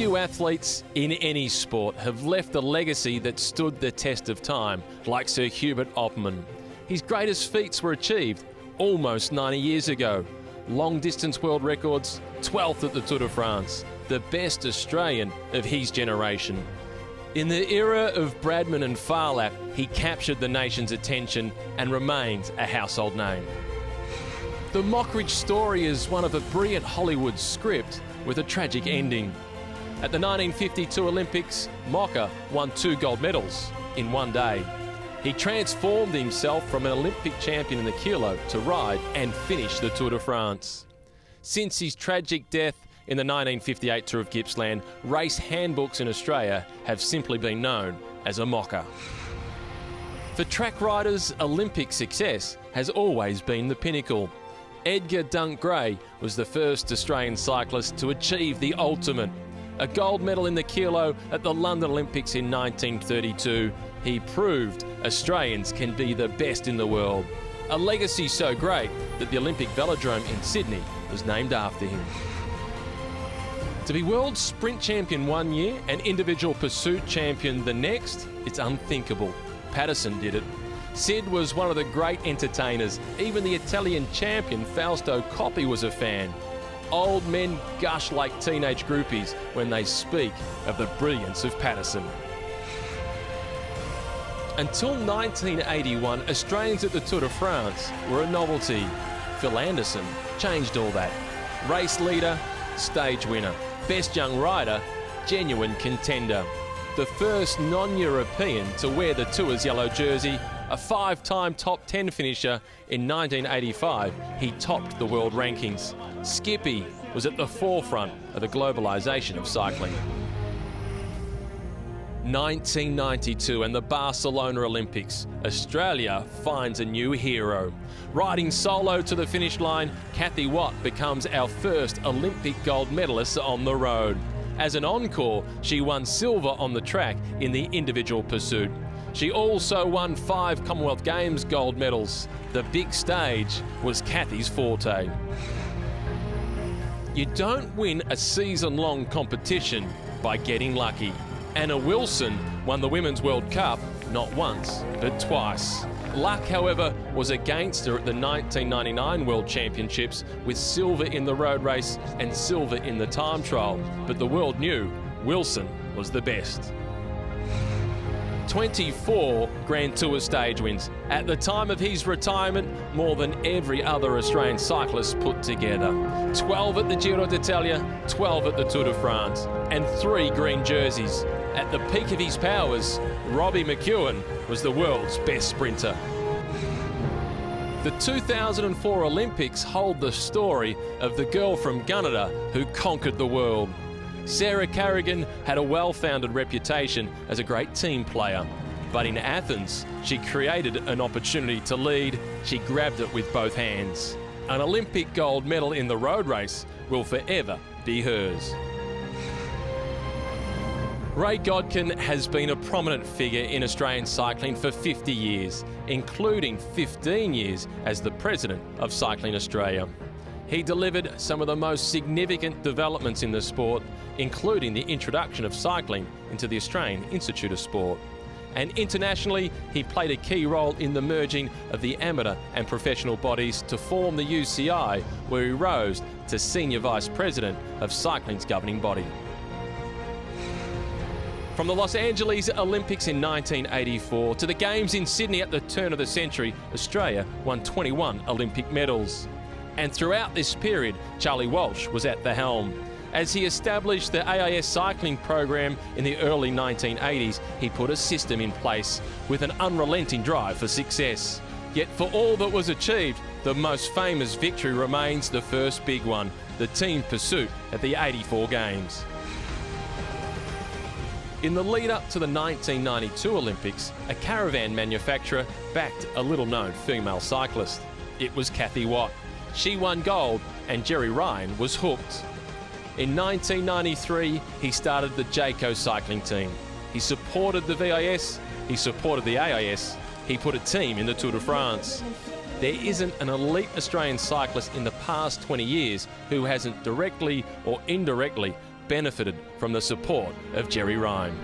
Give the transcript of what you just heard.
Few athletes in any sport have left a legacy that stood the test of time, like Sir Hubert Opperman. His greatest feats were achieved almost 90 years ago. Long-distance world records, 12th at the Tour de France, the best Australian of his generation. In the era of Bradman and Farlap, he captured the nation's attention and remains a household name. The Mockridge story is one of a brilliant Hollywood script with a tragic ending. At the 1952 Olympics, Mocker won 2 gold medals in one day. He transformed himself from an Olympic champion in the kilo to ride and finish the Tour de France. Since his tragic death in the 1958 Tour of Gippsland, race handbooks in Australia have simply been known as a mocker. For track riders, Olympic success has always been the pinnacle. Edgar Dunk Gray was the first Australian cyclist to achieve the ultimate. A gold medal in the kilo at the London Olympics in 1932, he proved Australians can be the best in the world. A legacy so great that the Olympic Velodrome in Sydney was named after him. To be world sprint champion one year and individual pursuit champion the next, it's unthinkable. Patterson did it. Sid was one of the great entertainers. Even the Italian champion Fausto Coppi was a fan. Old men gush like teenage groupies when they speak of the brilliance of Patterson. Until 1981, Australians at the Tour de France were a novelty. Phil Anderson changed all that. Race leader, stage winner, best young rider, genuine contender. The first non-European to wear the Tour's yellow jersey, a 5-time top 10 finisher in 1985, he topped the world rankings. Skippy was at the forefront of the globalisation of cycling. 1992 and the Barcelona Olympics. Australia finds a new hero. Riding solo to the finish line, Kathy Watt becomes our first Olympic gold medalist on the road. As an encore, she won silver on the track in the individual pursuit. She also won 5 Commonwealth Games gold medals. The big stage was Kathy's forte. You don't win a season-long competition by getting lucky. Anna Wilson won the Women's World Cup not once, but twice. Luck, however, was against her at the 1999 World Championships with silver in the road race and silver in the time trial. But the world knew Wilson was the best. 24 Grand Tour stage wins. At the time of his retirement, more than every other Australian cyclist put together. 12 at the Giro d'Italia, 12 at the Tour de France, and 3 green jerseys. At the peak of his powers, Robbie McEwen was the world's best sprinter. The 2004 Olympics hold the story of the girl from Gunnedah who conquered the world. Sarah Carrigan had a well-founded reputation as a great team player. But in Athens, she created an opportunity to lead. She grabbed it with both hands. An Olympic gold medal in the road race will forever be hers. Ray Godkin has been a prominent figure in Australian cycling for 50 years, including 15 years as the president of Cycling Australia. He delivered some of the most significant developments in the sport, including the introduction of cycling into the Australian Institute of Sport. And internationally, he played a key role in the merging of the amateur and professional bodies to form the UCI, where he rose to Senior Vice President of cycling's governing body. From the Los Angeles Olympics in 1984 to the Games in Sydney at the turn of the century, Australia won 21 Olympic medals. And throughout this period, Charlie Walsh was at the helm. As he established the AIS cycling program in the early 1980s, he put a system in place with an unrelenting drive for success. Yet for all that was achieved, the most famous victory remains the first big one, the team pursuit at the 84 Games. In the lead-up to the 1992 Olympics, a caravan manufacturer backed a little-known female cyclist. It was Kathy Watt. She won gold and Jerry Ryan was hooked. In 1993, he started the Jayco cycling team. He supported the VIS, he supported the AIS, he put a team in the Tour de France. There isn't an elite Australian cyclist in the past 20 years who hasn't directly or indirectly benefited from the support of Jerry Ryan.